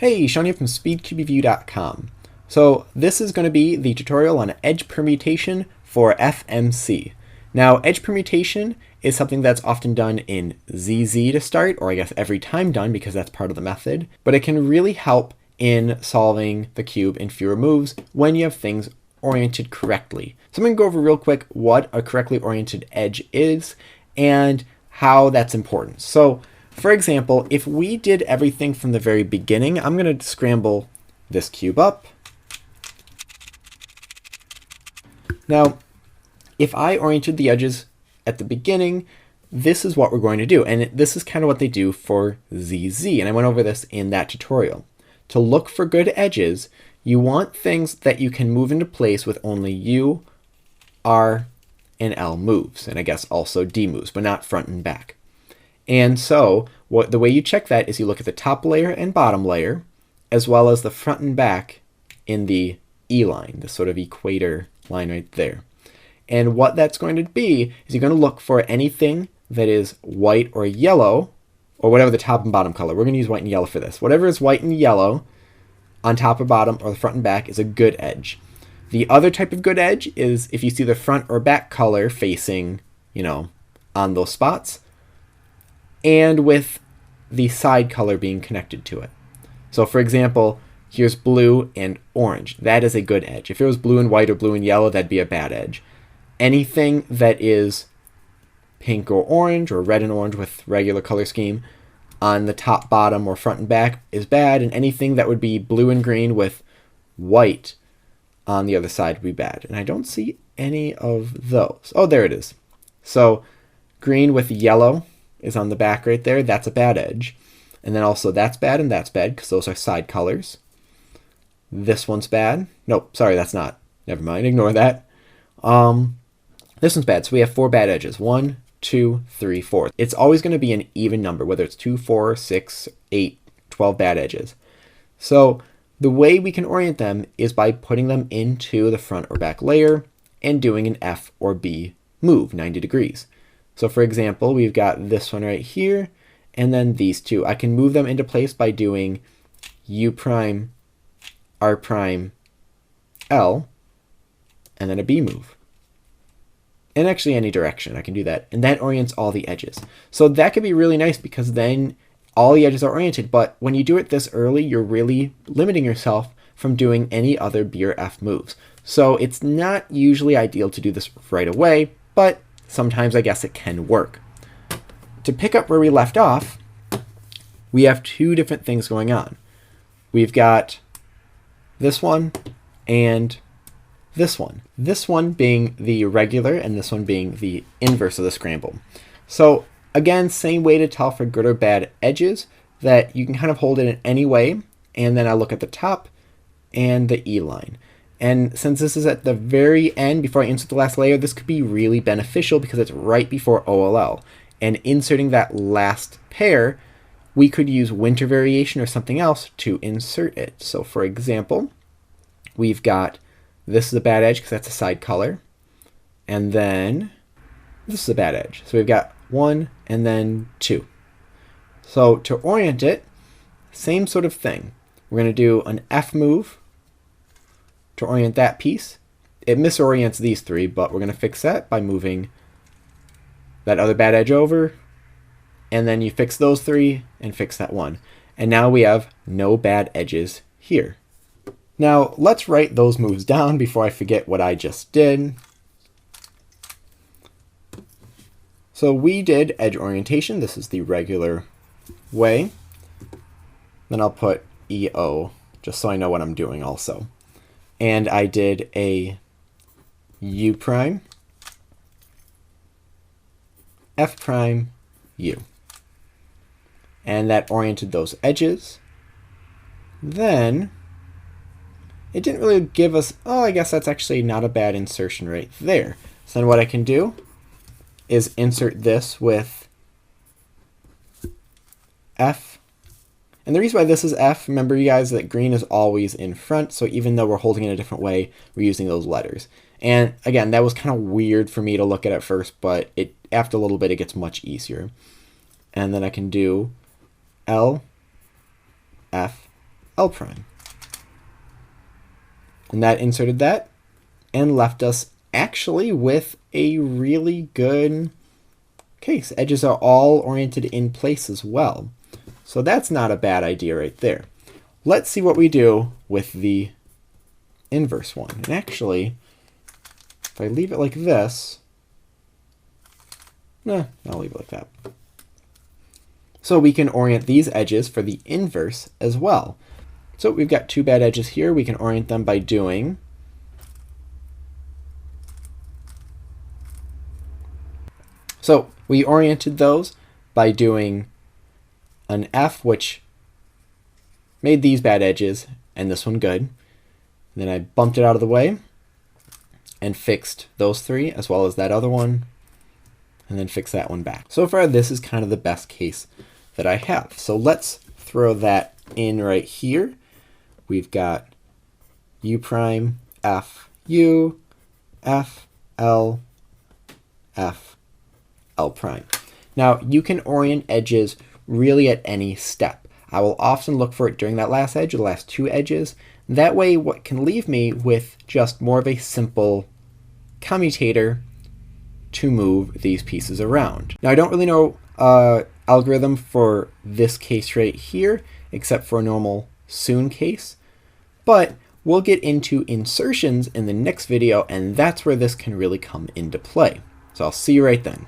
Hey, Sean here from speedcubeview.com. So this is going to be the tutorial on edge permutation for FMC. Now, edge permutation is something that's often done in ZZ to start, or I guess every time done because that's part of the method, but it can really help in solving the cube in fewer moves when you have things oriented correctly. So I'm going to go over real quick what a correctly oriented edge is and how that's important. So for example, if we did everything from the very beginning, I'm going to scramble this cube up. Now, if I oriented the edges at the beginning, this is what we're going to do. And this is kind of what they do for ZZ. And I went over this in that tutorial. To look for good edges, you want things that you can move into place with only U, R, and L moves. And I guess also D moves, but not front and back. And so the way you check that is you look at the top layer and bottom layer, as well as the front and back in the E line, the sort of equator line right there. And what that's going to be is you're going to look for anything that is white or yellow, or whatever the top and bottom color. We're going to use white and yellow for this. Whatever is white and yellow on top or bottom or the front and back is a good edge. The other type of good edge is if you see the front or back color facing, on those spots, and with the side color being connected to it. So for example, here's blue and orange. That is a good edge. If it was blue and white or blue and yellow, that'd be a bad edge. Anything that is pink or orange or red and orange with regular color scheme on the top, bottom, or front and back is bad, and anything that would be blue and green with white on the other side would be bad. And I don't see any of those. Oh, there it is. So green with yellow is on the back right there. That's a bad edge. And then also that's bad and that's bad because those are side colors. This one's bad. Nope, sorry, that's not. Never mind, ignore that. This one's bad. So we have 4 bad edges. 1, 2, 3, 4. It's always going to be an even number, whether it's 2, 4, 6, 8, 12 bad edges. So the way we can orient them is by putting them into the front or back layer and doing an F or B move, 90 degrees. So for example, we've got this one right here, and then these two. I can move them into place by doing U prime, R prime, L, and then a B move. And actually any direction, I can do that. And that orients all the edges. So that could be really nice because then all the edges are oriented, but when you do it this early, you're really limiting yourself from doing any other B or F moves. So it's not usually ideal to do this right away, but sometimes I guess it can work. To pick up where we left off, we have 2 different things going on. We've got this one and this one. This one being the regular and this one being the inverse of the scramble. So again, same way to tell for good or bad edges, that you can kind of hold it in any way, and then I look at the top and the E line. And since this is at the very end, before I insert the last layer, this could be really beneficial because it's right before OLL. And inserting that last pair, we could use winter variation or something else to insert it. So for example, we've got, this is a bad edge because that's a side color. And then this is a bad edge. So we've got 1 and then 2. So to orient it, same sort of thing. We're going to do an F move to orient that piece. It misorients these 3, but we're going to fix that by moving that other bad edge over, and then you fix those 3 and fix that 1. And now we have no bad edges here. Now let's write those moves down before I forget what I just did. So we did edge orientation. This is the regular way. Then I'll put EO just so I know what I'm doing also. And I did a U prime, F prime, U. And that oriented those edges. Then it didn't really give us, oh, I guess that's actually not a bad insertion right there. So then what I can do is insert this with F. And the reason why this is F, remember you guys that green is always in front, so even though we're holding it a different way, we're using those letters. And again, that was kind of weird for me to look at first, but after a little bit it gets much easier. And then I can do L, F, L prime. And that inserted that and left us actually with a really good case. Edges are all oriented in place as well. So that's not a bad idea right there. Let's see what we do with the inverse one. And actually, if I leave it like this, I'll leave it like that. So we can orient these edges for the inverse as well. So we've got two bad edges here. We can orient them by doing so we oriented those by doing an F, which made these bad edges and this one good. And then I bumped it out of the way and fixed those three as well as that other one, and then fix that one back. So far, this is kind of the best case that I have. So let's throw that in right here. We've got U prime, F, U, F, L, F, L prime. Now, you can orient edges really at any step. I will often look for it during that last edge or the last two edges. That way, what can leave me with just more of a simple commutator to move these pieces around. Now, I don't really know algorithm for this case right here, except for a normal soon case, but we'll get into insertions in the next video, and that's where this can really come into play. So I'll see you right then.